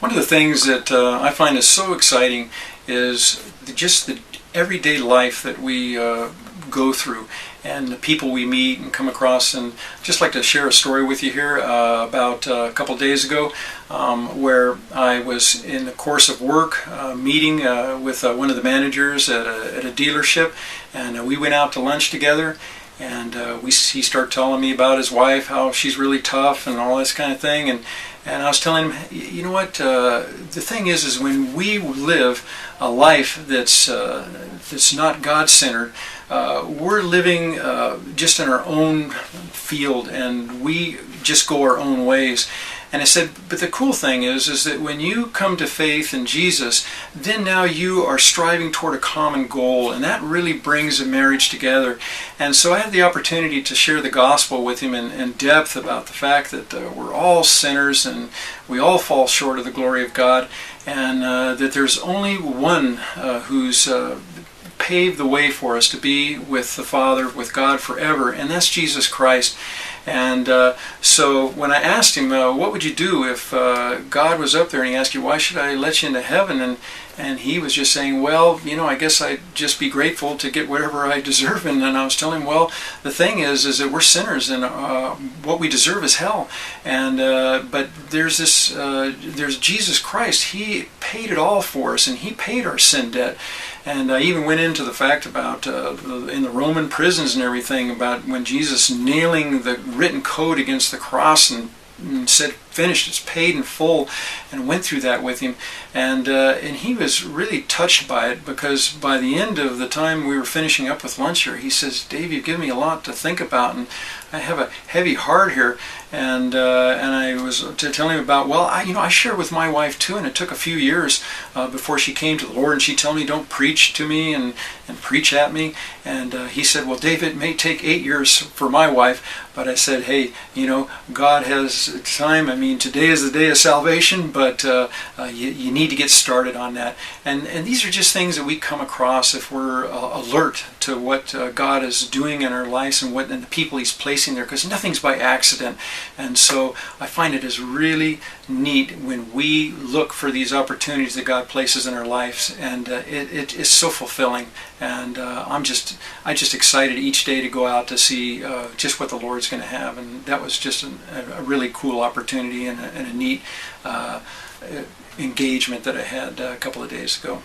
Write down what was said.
One of the things that I find is so exciting is just the everyday life that we go through and the people we meet and come across. And just like to share a story with you here about a couple days ago where I was in the course of work meeting with one of the managers at a dealership, and we went out to lunch together. And he started telling me about his wife, how she's really tough and all this kind of thing. And I was telling him, you know what, the thing is when we live a life that's not God-centered, we're living just in our own field, and we just go our own ways. And I said, but the cool thing is that when you come to faith in Jesus, then now you are striving toward a common goal, and that really brings a marriage together. And so I had the opportunity to share the gospel with him in depth about the fact that we're all sinners and we all fall short of the glory of God, and that there's only one who's paved the way for us to be with the Father, with God forever, and that's Jesus Christ. And so when I asked him, what would you do if God was up there and he asked you, why should I let you into heaven? And he was just saying, well, you know, I guess I'd just be grateful to get whatever I deserve. And I was telling him, well, the thing is that we're sinners, and what we deserve is hell. And but there's there's Jesus Christ. He paid it all for us, and he paid our sin debt. And I even went into the fact about in the Roman prisons and everything, about when Jesus nailing the written code against the cross and said, finished, it's paid in full, and went through that with him. And he was really touched by it, because by the end of the time we were finishing up with lunch here, he says, Dave, you've given me a lot to think about, and I have a heavy heart here. And I was to tell him about, well, I share with my wife too, and it took a few years before she came to the Lord, and she told me, don't preach to me and preach at me. And he said, well, Dave, it may take 8 years for my wife, but I said, hey, God has time. I mean, today is the day of salvation, but you need to get started on that. And these are just things that we come across if we're alert to what God is doing in our lives and the people he's placing there, because nothing's by accident. And so I find it is really neat when we look for these opportunities that God places in our lives, and it is so fulfilling. And I'm just excited each day to go out to see just what the Lord's going to have. And that was just a really cool opportunity and a neat engagement that I had a couple of days ago.